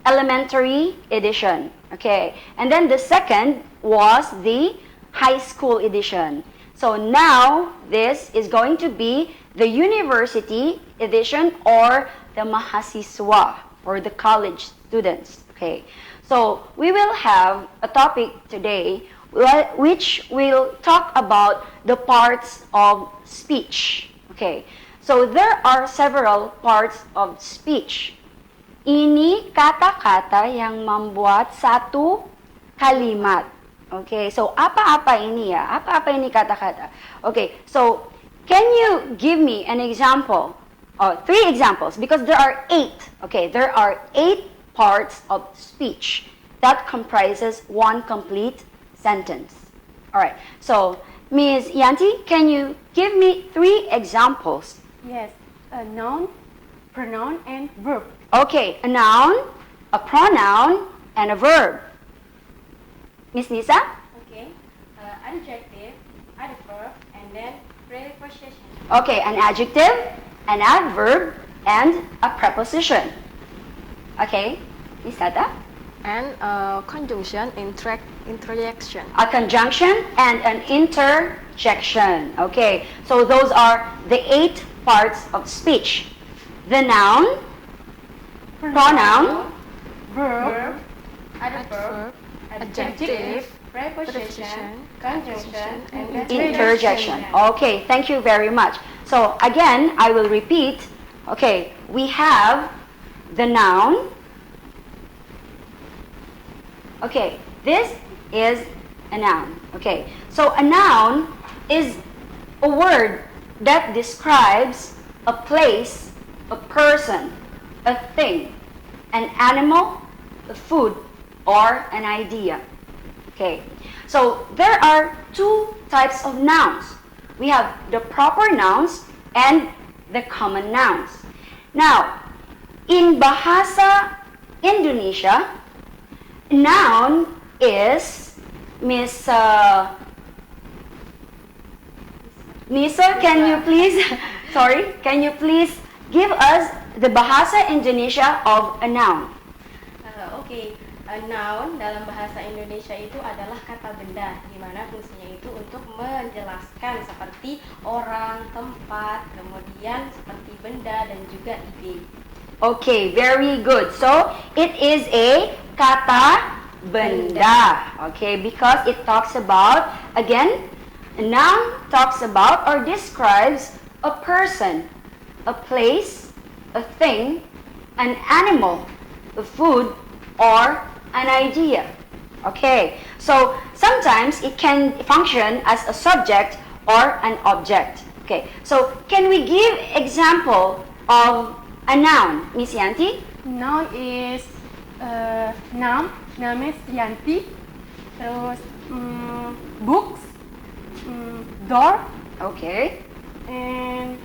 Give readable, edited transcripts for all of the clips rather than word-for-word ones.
elementary edition. Okay, and then the second was the high school edition. So now this is going to be the university edition, or the mahasiswa, or the college students. Okay, so we will have a topic today which will talk about the parts of speech. Okay, so there are several parts of speech. Ini kata-kata yang membuat satu kalimat. Okay, so apa-apa ini ya? Apa-apa ini kata-kata? Okay, so can you give me an example? 3 examples, because there are 8. Okay, there are 8 parts of speech that comprises one complete sentence. All right, so Ms. Yanti, can you give me 3 examples? Yes, a noun, pronoun, and verb. Okay, a noun, a pronoun, and a verb. Miss Nisa? Okay, adjective, adverb, and then preposition. Okay, an adjective, an adverb, and a preposition. Okay, Miss Tata? And a conjunction, interjection. A conjunction and an interjection. Okay, so those are the 8 parts of speech. The noun, pronoun, Verb, adverb, Adverb, adjective, preposition, conjunction, and interjection. Okay, thank you very much. So again, I will repeat. Okay, we have the noun. Okay, this is a noun. Okay, so a noun is a word that describes a place, a person, a thing, an animal, a food, or an idea. Okay, so there are 2 types of nouns. We have the proper nouns and the common nouns. Now, in Bahasa Indonesia, noun is Miss Nisa, can you please can you please give us the Bahasa Indonesia of a noun? Oke, noun dalam bahasa Indonesia itu adalah kata benda, di mana fungsinya itu untuk menjelaskan seperti orang, tempat, kemudian seperti benda dan juga ide. Okay, very good. So, it is a kata benda. Okay, because it talks about, again, a noun talks about or describes a person, a place, a thing, an animal, a food, or an idea. Okay, so sometimes it can function as a subject or an object. Okay, so can we give example of a noun, Miss Yanti? Noun is name is Yanti, terus books, door, Okay. and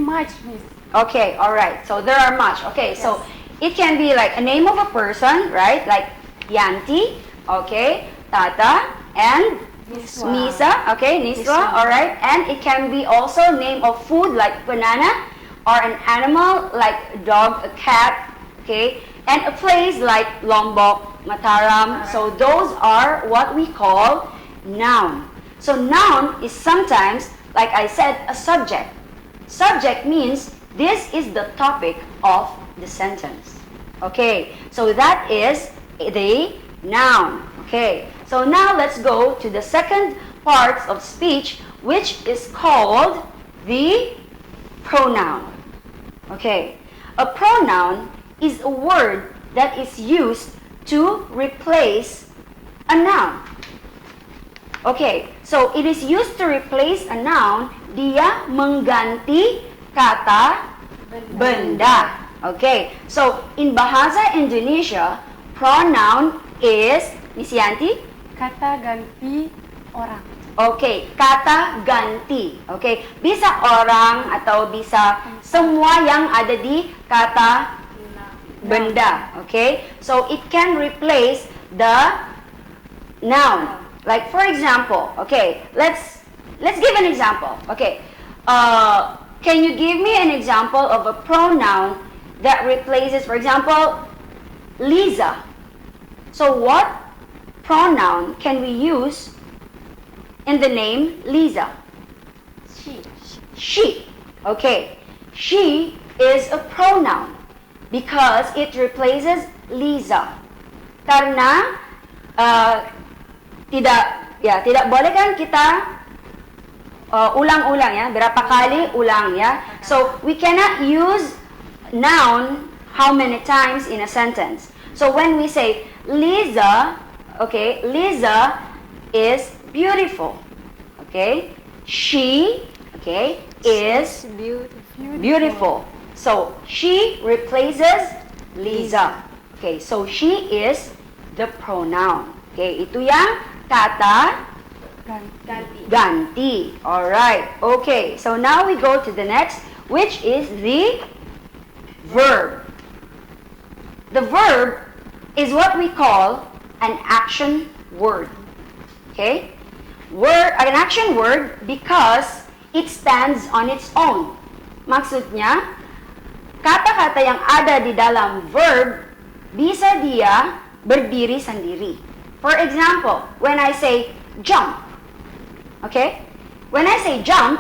much, Miss. Okay, all right. So there are much. Okay, so it can be like a name of a person, right? Like Yanti, okay, Tata, and Niswa. Nisa, okay, Niswa, Niswa. all right. And it can be also name of food like banana, or an animal like a dog, a cat, okay, and a place like Lombok, Mataram. So those are what we call noun. So noun is sometimes, like I said, a subject. Subject means this is the topic of the sentence. Okay, so that is the noun. Okay, so now let's go to the second part of speech, which is called the pronoun. Okay, a pronoun is a word that is used to replace a noun. Okay, so it is used to replace a noun. Dia mengganti kata benda. Okay, so in Bahasa Indonesia, pronoun is, Miss Yanti? Kata ganti orang. Okay, kata ganti. Okay, bisa orang atau bisa semua yang ada di kata benda. Okay, so it can replace the noun. Like for example, okay, let's give an example. Okay, can you give me an example of a pronoun that replaces, for example, Liza. So what pronoun can we use in the name Liza? She. She. Okay. She is a pronoun because it replaces Liza. Karena tidak boleh kan kita ulang-ulang ya, berapa kali ulang ya. So we cannot use noun how many times in a sentence. So when we say Liza, okay, Liza is beautiful. Okay? She, okay, is beautiful. So she replaces Liza. Okay, so she is the pronoun. Okay, itu yang kata ganti. Alright, okay, so now we go to the next, which is the verb. The verb is what we call an action word. Okay? An action word because it stands on its own. Maksudnya, kata-kata yang ada di dalam verb bisa dia berdiri sendiri. For example, when I say jump, okay? When I say jump,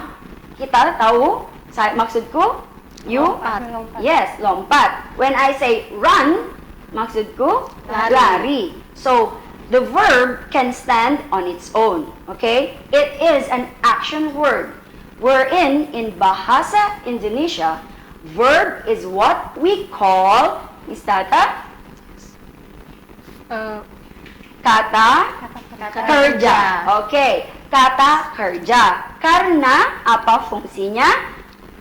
kita tahu maksudku Lompat. Yes, lompat. When I say run, maksudku lari. So the verb can stand on its own, okay? It is an action word. Wherein in Bahasa Indonesia, verb is what we call, Miss Tata? Kata kerja. Okay, kata kerja. Karena apa fungsinya,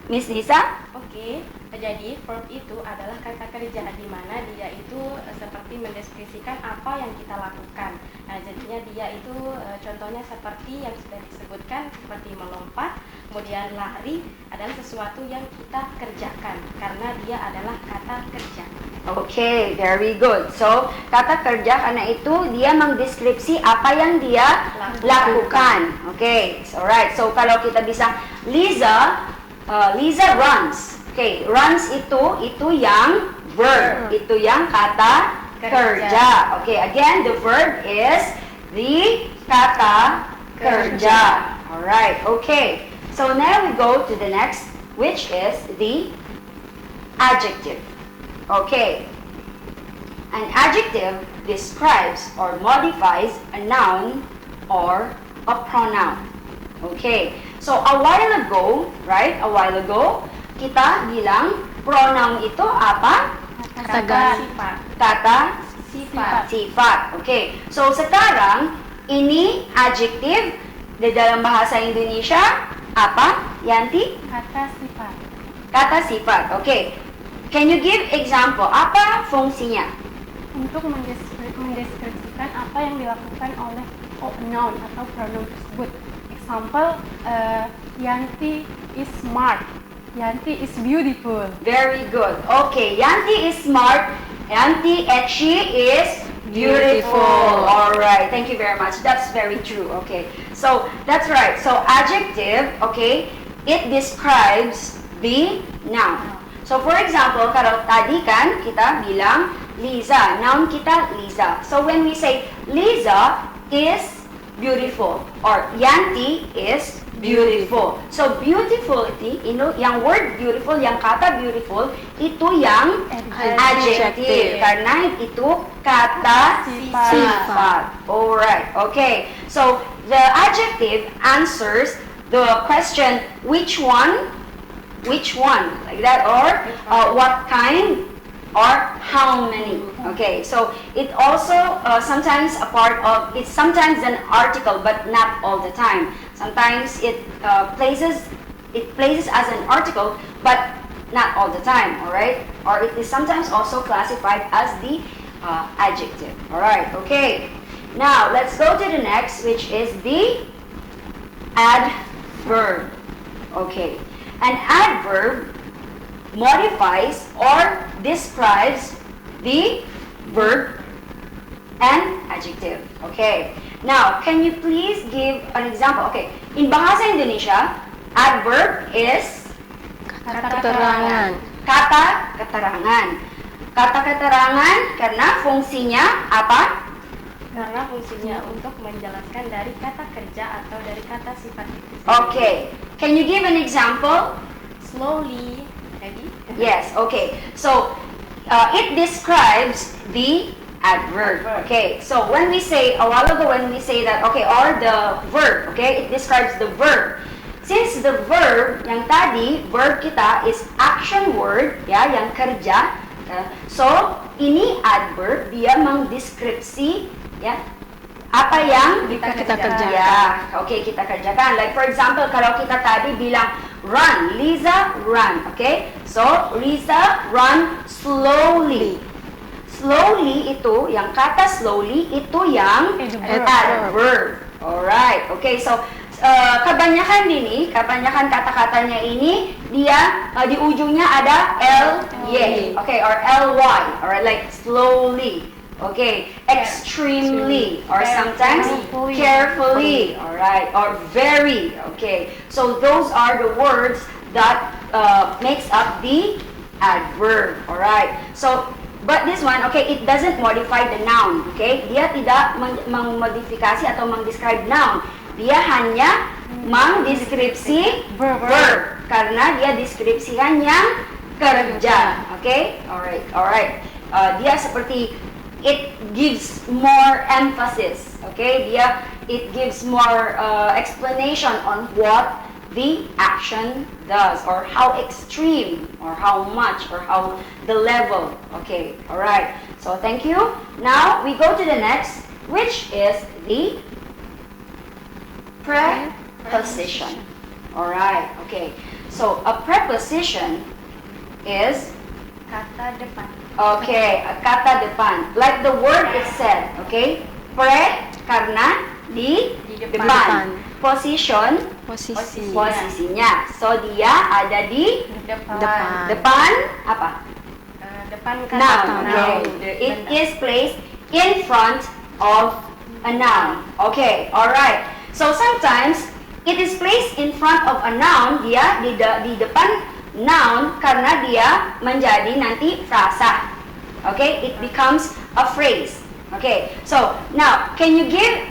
Miss Nisa? Oke, jadi verb itu adalah kata kerja di mana dia itu seperti mendeskripsikan apa yang kita lakukan. Nah, jadinya dia itu contohnya seperti yang sudah disebutkan, seperti melompat, kemudian lari adalah sesuatu yang kita kerjakan karena dia adalah kata kerja. Okay, very good. So, kata kerja karena itu dia mendeskripsi apa yang dia lakukan. Okay, alright. So, kalau kita bisa, Liza runs. Okay, runs itu yang verb. Itu yang kata kerja. Okay, again, the verb is the kata kerja. Alright, okay. So, now we go to the next, which is the adjective. Okay, an adjective describes or modifies a noun or a pronoun. Okay, so a while ago, kita bilang pronoun itu apa? Kata sifat. Okay, so sekarang ini adjective di dalam bahasa Indonesia apa, Yanti? Kata sifat. Okay. Can you give example? Apa fungsinya? Untuk mendeskripsikan apa yang dilakukan oleh noun atau pronoun tersebut. Example, Yanti is smart. Yanti is beautiful. Very good. Okay, Yanti is smart. Yanti and she is beautiful. Alright, thank you very much. That's very true. Okay, so that's right. So adjective, okay, it describes the noun. So for example, kalau tadi kan kita bilang Liza, noun kita Liza. So when we say Liza is beautiful or Yanti is beautiful. So beautifulity, yang word beautiful, yang kata beautiful, itu yang adjective. Karena itu kata sifat. Alright, okay. So the adjective answers the question which one, like that, or what kind, or how many. Okay, so it also sometimes it's sometimes an article, but not all the time. Sometimes it places as an article, but not all the time. All right, or it is sometimes also classified as the adjective. All right, okay. Now let's go to the next, which is the adverb. Okay. An adverb modifies or describes the verb and adjective. Okay. Now, can you please give an example? Okay. In Bahasa Indonesia, adverb is keterangan. kata keterangan. kata keterangan karena fungsinya apa? Karena fungsinya untuk menjelaskan dari kata kerja atau dari kata sifat itu sendiri. Okay. Can you give an example? Slowly. Ready? Yes, okay. So, it describes the adverb. Okay, so when we say, a while ago when we say that, okay, or the verb, okay, it describes the verb. Since the verb, yang tadi, verb kita is action word, ya, yang kerja. So, ini adverb, dia mengdeskripsi, ya, apa yang Kita kerjakan. Ya, oke, kita kerjakan. Like for example, kalau kita tadi bilang run, Liza run, okay? So, Liza run slowly. Slowly itu, yang kata slowly itu yang adverb. Alright, okay, so kebanyakan kata-katanya ini dia di ujungnya ada ly, okay, or ly, alright, like slowly, okay, extremely, or sometimes carefully, alright, or very, okay. So those are the words that makes up the adverb, alright. So but this one, okay, it doesn't modify the noun, okay? Dia tidak memodifikasi atau mengdescribe noun. Dia hanya mengdeskripsi verb karena dia deskripsikan yang kerja, okay? Alright. Dia seperti it gives more emphasis, okay? It gives more explanation on what the action does, or how extreme, or how much, or how the level. Okay, alright. So thank you. Now we go to the next, which is the preposition. Alright, okay. So a preposition is Kata depan. okay, a kata depan. Like the word is said, okay? Pre karena di depan. Position Posisi. posisinya. So dia ada di Depan. depan apa? Depan kata. Noun. Noun. Okay. It is placed in front of a noun. Okay, alright. So sometimes it is placed in front of a noun. Dia di depan noun karena dia menjadi nanti frasa. Okay, it becomes a phrase. Okay, so now can you give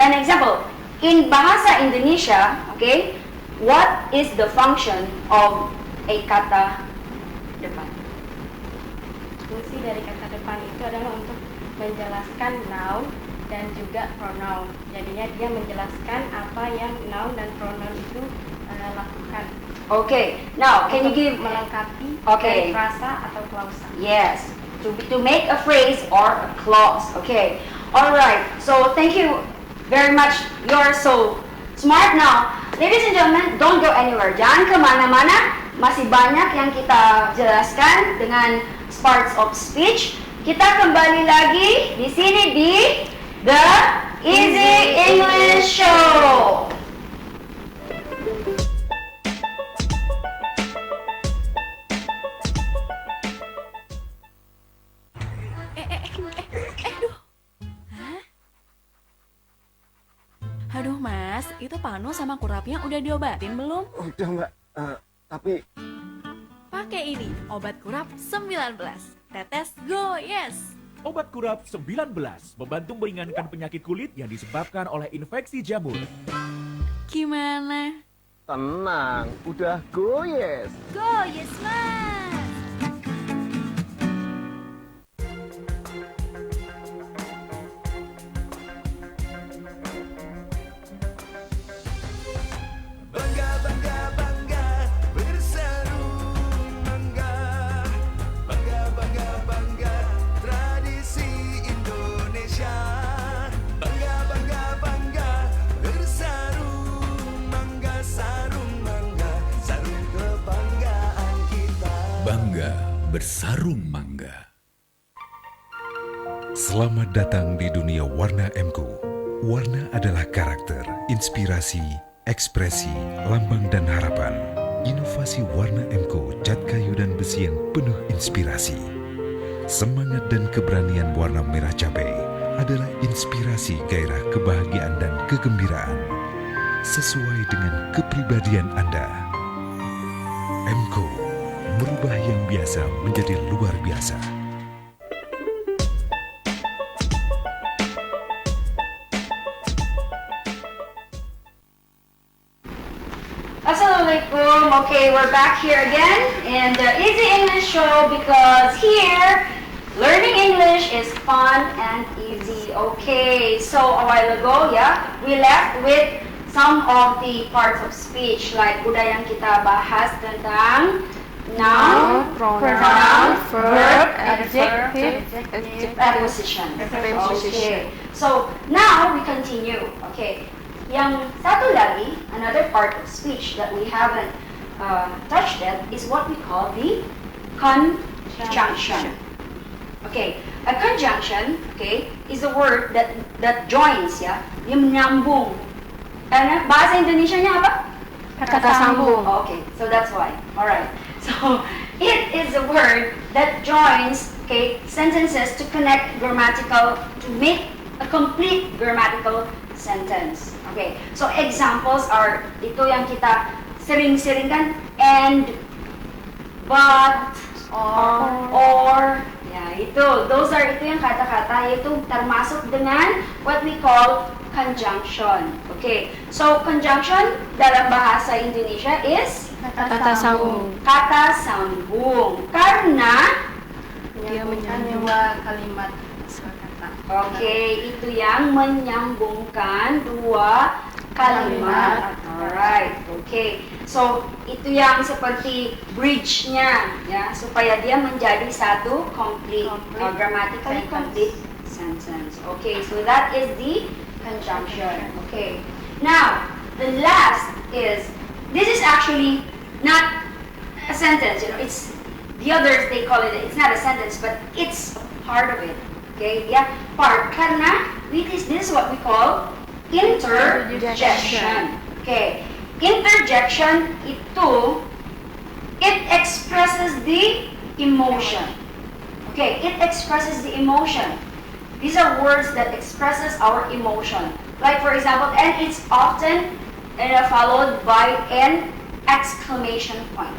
an example? In bahasa Indonesia, okay, what is the function of a kata depan? Fungsi dari kata depan itu adalah untuk menjelaskan noun dan juga pronoun. Jadinya dia menjelaskan apa yang noun dan pronoun itu lakukan. Okay, now can you give Melengkapi Okay. dari frasa atau klausa. yes to make a phrase or a clause? Okay, all right. So thank you very much. You're so smart now, ladies and gentlemen. Don't go anywhere. Jangan kemana-mana. Masih banyak yang kita jelaskan dengan parts of speech. Kita kembali lagi di sini di The Easy English Show. Aduh mas, itu Panu sama kurapnya udah diobatin belum? Udah mbak, tapi Pakai ini, obat kurap 19. Tetes Go Yes. Obat kurap 19 membantu meringankan penyakit kulit yang disebabkan oleh infeksi jamur. Gimana? tenang, udah goyes. Go Yes mas. Bangga bersarung mangga. Selamat datang di dunia warna MQ. Warna adalah karakter, inspirasi, ekspresi, lambang dan harapan. Inovasi warna MQ cat kayu dan besi yang penuh inspirasi. Semangat dan keberanian warna merah cabai adalah inspirasi gairah kebahagiaan dan kegembiraan. Sesuai dengan kepribadian Anda. MQ merubah yang biasa menjadi luar biasa. Assalamualaikum. Okay, we're back here again in the Easy English Show because here learning English is fun and easy. Okay, so a while ago, we left with some of the parts of speech like udah yang kita bahas tentang noun, pronoun, verb, adjective, preposition. Okay. So now we continue. Okay. Yang satu lagi, another part of speech that we haven't touched yet is what we call the conjunction. Okay, a conjunction, okay, is a word that joins, yang menyambung. Karena bahasa Indonesianya apa? Kata sambung. Okay, so that's why. Alright. So it is a word that joins, okay, sentences to connect to make a complete grammatical sentence. Okay, so examples are ito yang kita sering-sering kan, and, but, or, those are itu yang kata-kata itu termasuk dengan what we call conjunction. Okay, so conjunction dalam bahasa Indonesia is Kata sambung. kata sambung karena Menyambungkan dua kalimat kata. okay, itu yang menyambungkan dua kalimat. Alright, okay. So itu yang seperti bridge-nya, ya, supaya dia menjadi satu grammatically complete sentence. Okay, so that is the conjunction. Okay. Now the last is this is actually not a sentence. You know, it's the others they call it. It's not a sentence, but it's a part of it. Okay, part karena this is what we call interjection. Okay, interjection itu it expresses the emotion. Okay, it expresses the emotion. These are words that expresses our emotion. Like for example, and it's often followed by an exclamation point.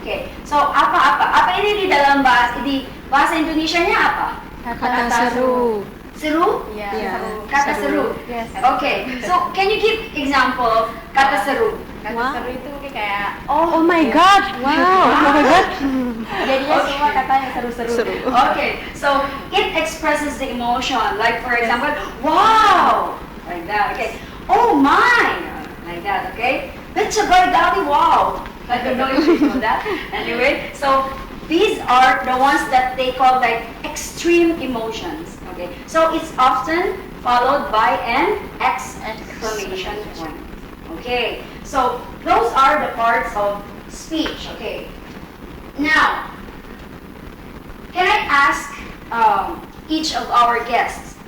Okay, so apa ini di dalam bahasa Indonesianya apa? Kata seru. Seru? Ya, Kata seru. Yes. Okay, so can you give example of kata seru? Kata seru itu mungkin kayak Oh my god. Wow. Oh my god. jadinya semua kata yang seru-seru. Okay, so it expresses the emotion. Like for example, wow, like that. Okay, oh my, like that. Okay, Bechabay wow. I don't know if you know that. Anyway, so these are the ones that they call like extreme emotions. Okay, so it's often followed by an exclamation point. Okay, so those are the parts of speech. Okay, now can I ask each of our guests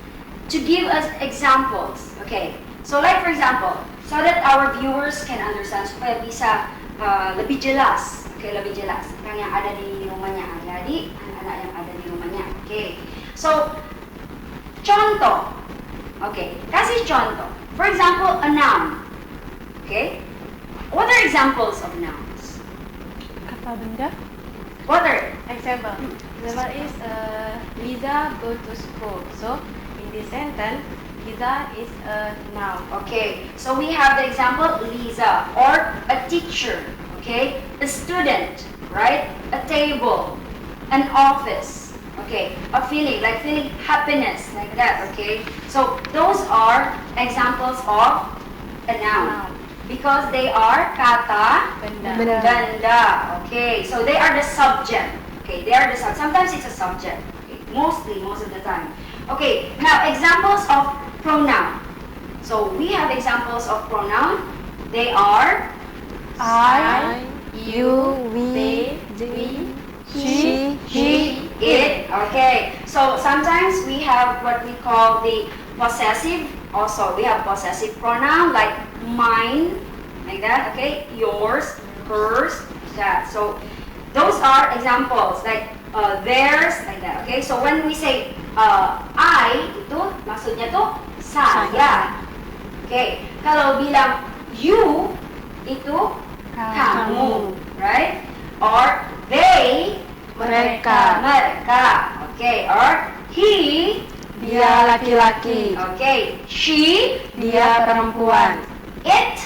to give us examples? Okay, so like for example, so that our viewers can understand supaya bisa lebih jelas, lebih jelas tentang yang ada di rumahnya, jadi anak-anak yang ada di rumahnya. Okay, so contoh, kasih contoh. For example, a noun. Okay, what are examples of nouns? Kata benda. What are Example is Liza go to school. So in this sentence, Liza is a noun. Okay, so we have the example Lisa or a teacher, okay, a student, right, a table, an office, okay, a feeling, like feeling happiness, like that, okay. So those are examples of a noun because they are kata benda, okay. So they are the subject, okay, they are the subject. Sometimes it's a subject, okay? Most of the time. Okay, now examples of pronoun. So we have examples of pronoun. They are I, you, we, we, she, it. Okay, so sometimes we have what we call the possessive. Also, we have possessive pronoun like mine, like that. Okay, yours, hers, that. So those are examples like theirs, like that. Okay, so when we say I, itu maksudnya tuh saya. Okay, kalau bilang you, itu kamu, right? Or they, mereka. Okay, or he, Dia laki-laki. okay, she, Dia perempuan. it,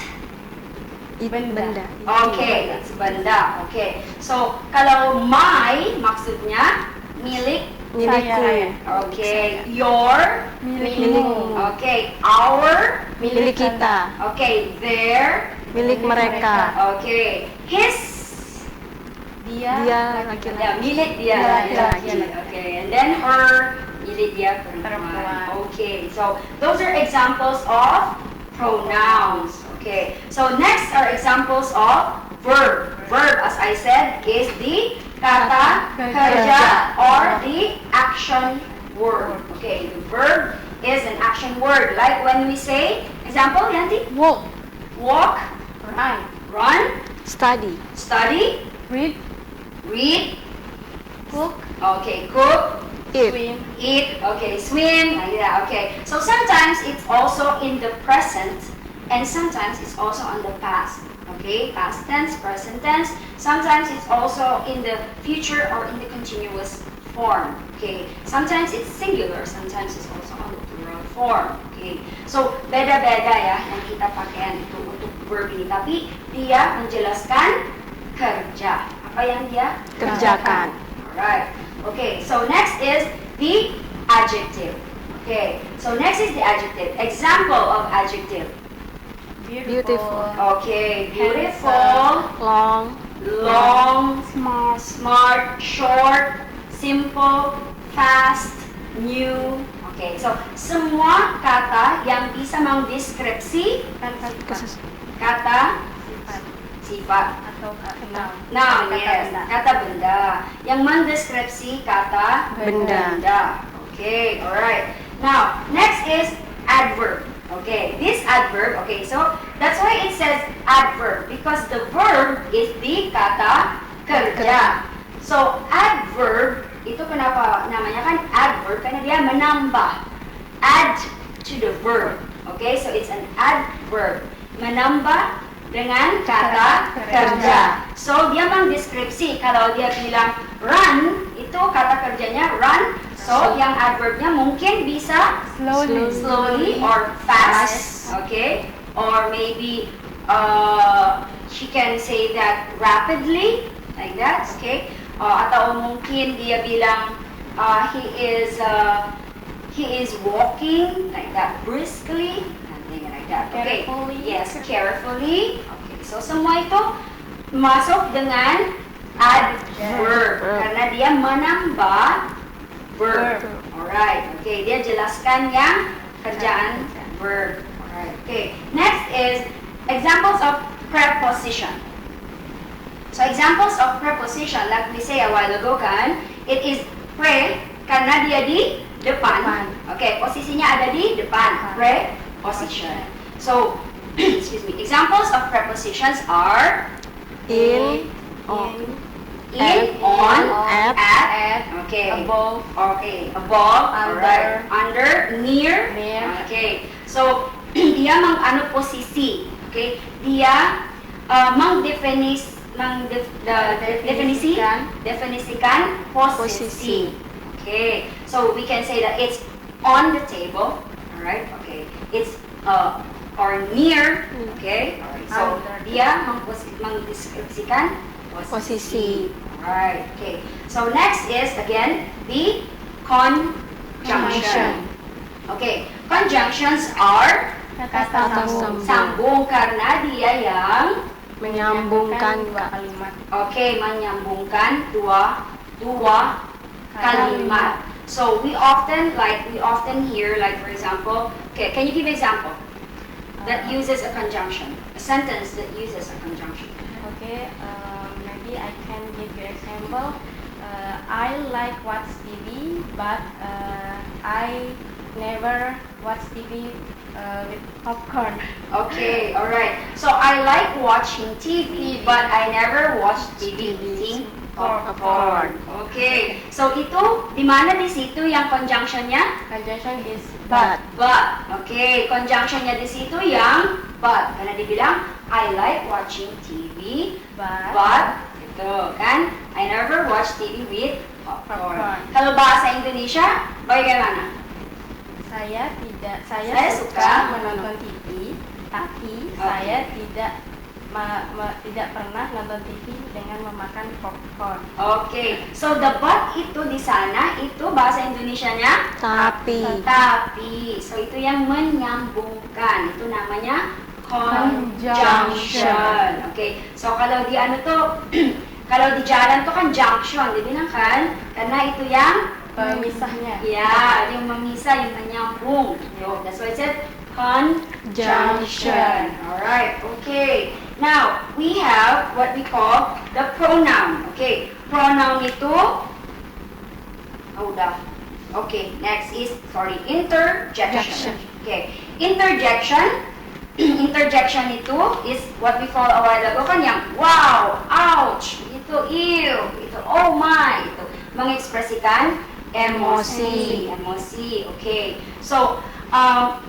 Benda. Okay, it's benda. Okay. So, kalau my maksudnya milik. Milikku. Okay. Your. Milikmu. Okay. Our. Milik kita. Okay. Their. Milik mereka. Okay. His. Dia laki-laki. Ya, milik dia laki-laki. Okay. And then her. Milik dia perempuan. Okay. So, those are examples of pronouns. Okay. So, next are examples of verb. Verb, as I said, is the kata kerja or the action word. Okay. The verb is an action word. Like when we say, example, Yanti? Walk. Walk, Run. run, Study. study, Read. read, Cook. okay, cook, Eat. Swim. eat, okay, swim, like that, okay. So sometimes it's also in the present and sometimes it's also on the past, okay, past tense, present tense. Sometimes it's also in the future or in the continuous form, okay. Sometimes it's singular, sometimes it's also on the plural form, okay. So beda-beda ya yang kita pakaian itu untuk verb ini, tapi dia menjelaskan kerja. Apa yang dia Kerjakan. Alright. Okay, so next is the adjective. Okay, so next is the adjective. Example of adjective. Beautiful. Okay, beautiful, Long. long, smart, short, simple, fast, new. Okay, so semua kata yang bisa mendeskripsi kata sifat. Atau noun. Noun, Kata yes, benda. kata benda yang mendeskripsi kata Benda. Okay, alright. Now, next is adverb. Okay, this adverb, okay, so that's why it says adverb because the verb is the kata kerja. So, adverb, itu kenapa namanya kan adverb? Karena dia menambah. Add to the verb. Okay, so it's an adverb. Menambah dengan kata kerja. So, dia mendeskripsi. Kalau dia bilang run, itu kata kerjanya run. So, yang adverbnya mungkin bisa slowly or fast. Okay? Or maybe she can say that rapidly, like that. Okay? Atau mungkin dia bilang he is walking like that briskly, something like that. Okay. Carefully. Yes, carefully. Okay. So semua itu masuk dengan adverb karena dia menambah verb. Alright. Okay. Dia jelaskan yang kerjaan verb. Alright. Okay. Next is examples of preposition. So examples of preposition, like we say a while ago kan, it is pre karena dia di depan. Okay, posisinya ada di depan. Preposition. So, excuse me. Examples of prepositions are In. in, on, at, okay, Above. okay, above, Under. alright, under, near, Near. okay. So dia posisi, okay. Dia definisikan posisi. Okay, so we can say that it's on the table, alright, okay. It's or near, okay. Alright, so Under. dia mendeskripsikan posisi. Alright, okay. So next is again the conjunction. Okay, conjunctions are Kata sambung karena dia yang Menyambungkan dua kalimat. okay menyambungkan dua kalimat. So we often hear like for example, okay, can you give example that uses a conjunction? A sentence that uses a conjunction. Okay, maybe I can give you example. I like watch TV, but I never watch TV with popcorn. Okay, alright. So I like watching TV, but I never watch TV eating popcorn. Okay. So itu di mana di situ yang conjunctionnya? Conjunction is but. But. Okay, conjunctionnya di situ yang but. Karena dibilang I like watching TV, but itu kan I never watch TV with popcorn. Kalau bahasa Indonesia bagaimana? Saya Saya suka menonton TV, tapi saya tidak tidak pernah nonton TV dengan memakan popcorn. Oke, so the but itu di sana itu bahasa Indonesianya Tapi. tetapi. So itu yang menyambungkan. Itu namanya conjunction. Oke, so kalau di ano tuh kalau di jalan tuh kan junction, dibilang kan? Karena itu yang Pemisahnya. ya, yang memisah, yang menyambung. Yo, that's why I said conjunction. Alright, okay. Now, we have what we call the pronoun. Okay, pronoun itu, udah. Okay, next is, interjection. Okay, interjection. Interjection itu is what we call a while ago kan yang wow, ouch, itu ew, itu oh my, itu mengekspresikan emosi. Okay, so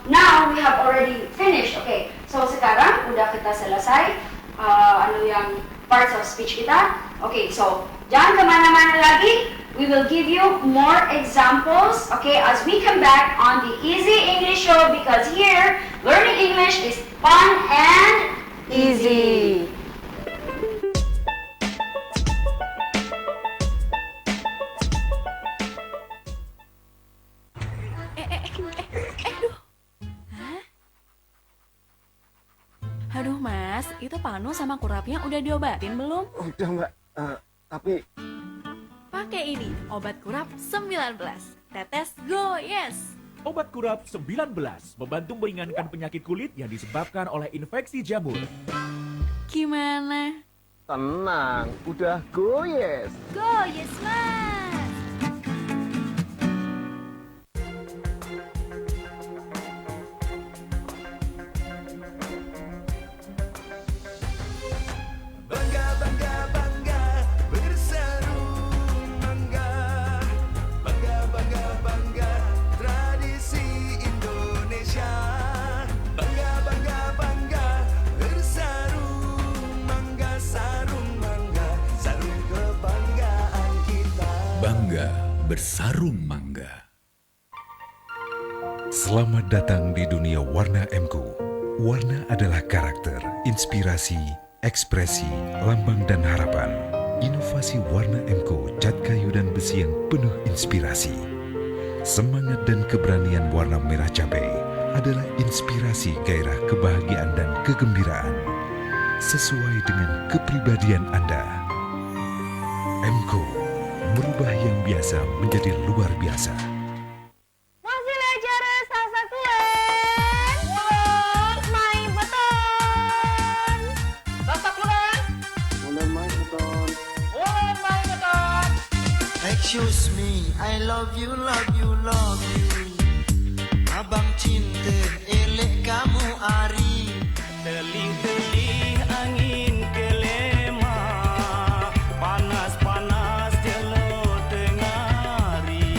now we have already finished. Okay, so sekarang udah kita selesai ano yang parts of speech kita. Okay, so jangan kemana-mana lagi. We will give you more examples, okay, as we come back on the Easy English Show, because here, learning English is fun and easy. Aduh mas, itu Panu sama kurapnya udah diobatin belum? Udah mbak, tapi Pakai ini, obat kurap 19. Tetes Go Yes! Obat kurap 19 membantu meringankan penyakit kulit yang disebabkan oleh infeksi jamur. Gimana? tenang, udah goyes. Go Yes mas! Bangga, bangga, bangga, berseru mangga. Bangga, bangga, bangga, tradisi Indonesia. Bangga, bangga, bangga, bersarung mangga, sarung mangga, sarung kebanggaan kita. Bangga bersarung mangga. Selamat datang di dunia warna MQ. Warna adalah karakter, inspirasi, ekspresi, lambang dan harapan. Inovasi warna MQ cat kayu dan besi yang penuh inspirasi. Semangat dan keberanian warna merah cabai adalah inspirasi gairah kebahagiaan dan kegembiraan. Sesuai dengan kepribadian Anda. MQ merubah yang biasa menjadi luar biasa. Masih belajar salsa kulen. Main beton. Salsa kulen. Udah main beton. Main beton. Excuse me, I love you, love you, love you. Abang cinta, elek kamu ari. Telih-telih angin kelema, panas-panas jelo tengari.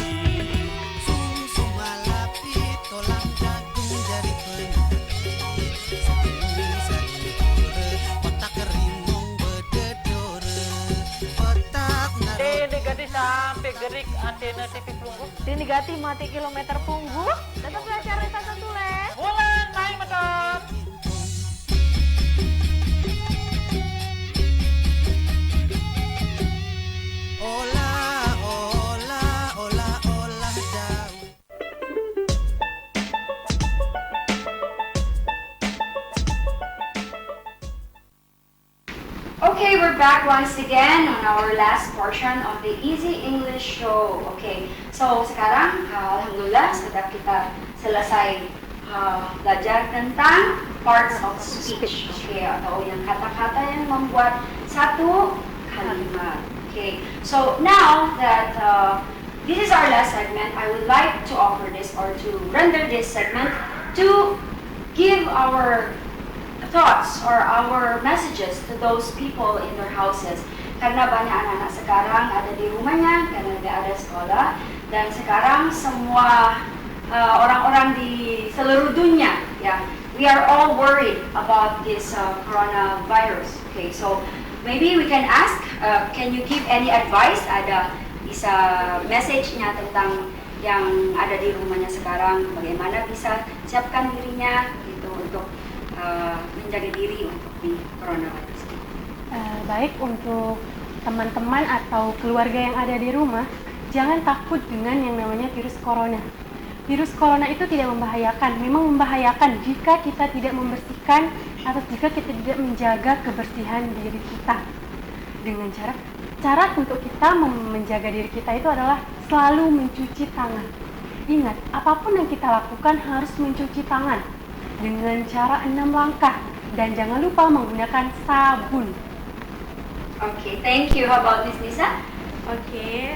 Sung-sung malapi, tolang jagung jari penyakit. Sepenuhnya sakit, otak kerimong bededore. Otak naruh. Negati sampai gerik antena TV Punggu. Dinegati mati kilometer punggu. Tetap belajar salsa kulen. Bulan main beton. Olah, olah, olah, olah daun. Okay, we're back once again on our last portion of the Easy English Show. Okay, so sekarang alhamdulillah sudah kita selesai belajar tentang parts of speech. Okay, atau yang kata-kata yang membuat satu kalimat. Okay, so now that this is our last segment, I would like to offer this or to render this segment to give our thoughts or our messages to those people in their houses. Karena banyak anak-anak sekarang ada di rumahnya karena tidak ada sekolah, dan sekarang semua orang-orang di seluruh dunia, ya, we are all worried about this coronavirus. Okay, so maybe we can ask, can you give any advice? Ada bisa message-nya tentang yang ada di rumahnya sekarang, bagaimana bisa siapkan dirinya gitu untuk menjaga diri untuk di coronavirus? Baik, untuk teman-teman atau keluarga yang ada di rumah, jangan takut dengan yang namanya virus corona. Virus corona itu tidak membahayakan, memang membahayakan jika kita tidak membersihkan atau jika kita tidak menjaga kebersihan diri kita. Dengan cara untuk kita menjaga diri kita itu adalah selalu mencuci tangan. Ingat, apapun yang kita lakukan harus mencuci tangan dengan cara 6 langkah dan jangan lupa menggunakan sabun. Oke, thank you. How about Miss Nisa? Oke,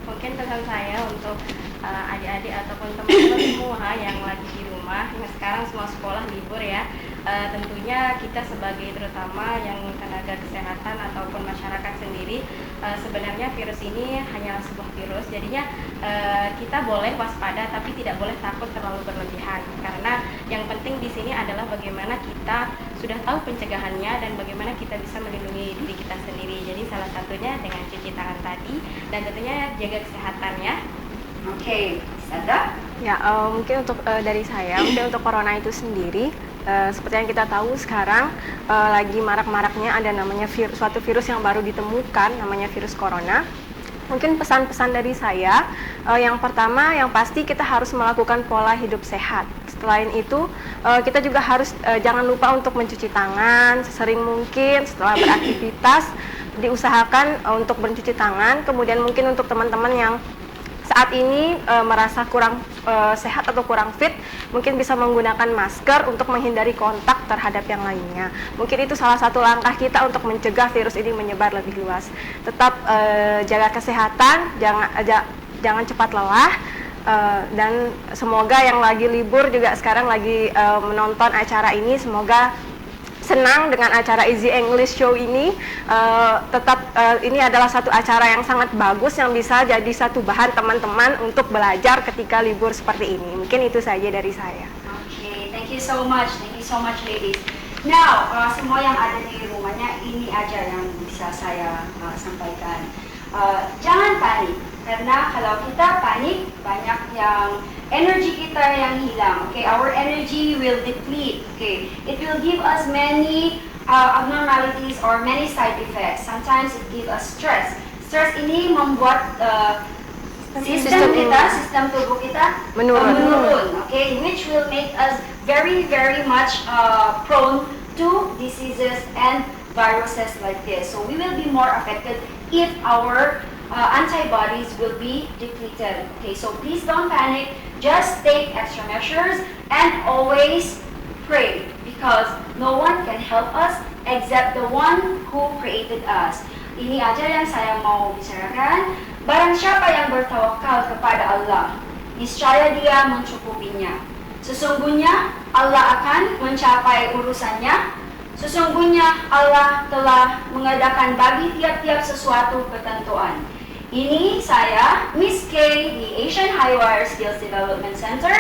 mungkin pesan saya untuk adik-adik ataupun teman-teman semua yang lagi di rumah, yang sekarang semua sekolah libur ya. Tentunya kita sebagai terutama yang tenaga kesehatan ataupun masyarakat sendiri, sebenarnya virus ini hanyalah sebuah virus, jadinya kita boleh waspada tapi tidak boleh takut terlalu berlebihan, karena yang penting di sini adalah bagaimana kita sudah tahu pencegahannya dan bagaimana kita bisa melindungi diri kita sendiri. Jadi salah satunya dengan cuci tangan tadi dan tentunya jaga kesehatannya. Oke, Sandra? Ya, mungkin untuk dari saya, mungkin untuk corona itu sendiri, seperti yang kita tahu sekarang lagi marak-maraknya ada namanya suatu virus yang baru ditemukan, namanya virus corona. Mungkin pesan-pesan dari saya, yang pertama yang pasti kita harus melakukan pola hidup sehat. Selain itu kita juga harus jangan lupa untuk mencuci tangan sesering mungkin setelah beraktivitas, diusahakan untuk mencuci tangan. Kemudian mungkin untuk teman-teman yang saat ini merasa kurang sehat atau kurang fit, mungkin bisa menggunakan masker untuk menghindari kontak terhadap yang lainnya. Mungkin itu salah satu langkah kita untuk mencegah virus ini menyebar lebih luas. Tetap jaga kesehatan, jangan cepat lelah, dan semoga yang lagi libur juga sekarang lagi menonton acara ini, semoga senang dengan acara Easy English Show ini. Tetap ini adalah satu acara yang sangat bagus yang bisa jadi satu bahan teman-teman untuk belajar ketika libur seperti ini. Mungkin itu saja dari saya. Oke, thank you so much ladies. Now, semua yang ada di rumahnya, ini aja yang bisa saya sampaikan. Jangan panik, karena kalau kita panik, banyak yang energi kita yang hilang. Okay, our energy will deplete. Okay, it will give us many abnormalities or many side effects. Sometimes it gives us stress. Stress ini membuat sistem tubuh kita menurun. Okay, which will make us very much prone to diseases and viruses like this. So we will be more affected if our antibodies will be depleted. Okay, so please don't panic. Just take extra measures and always pray, because no one can help us except the one who created us. Ini aja yang saya mau bicarakan. Barang siapa yang bertawakal kepada Allah, niscaya Dia mencukupinya. Sesungguhnya Allah akan mencapai urusannya. Sesungguhnya Allah telah mengadakan bagi tiap-tiap sesuatu ketentuan. Ini saya, Miss K, di Asian Highwire Skills Development Center,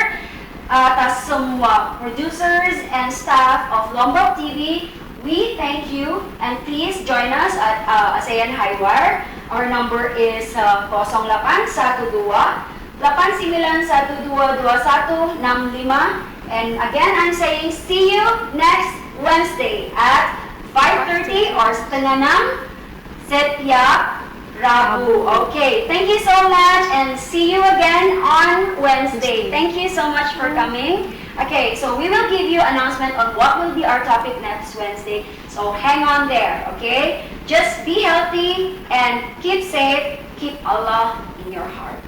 atas semua producers and staff of Lombok TV, we thank you and please join us at ASEAN Highwire. Our number is 0812-8912-2165. And again, I'm saying see you next Wednesday at 5:30 or 5:30 setiap Rabu. Okay, thank you so much and see you again on Wednesday. Thank you so much for coming. Okay, so we will give you announcement on what will be our topic next Wednesday. So hang on there, okay? Just be healthy and keep safe. Keep Allah in your heart.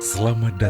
Selamat datang.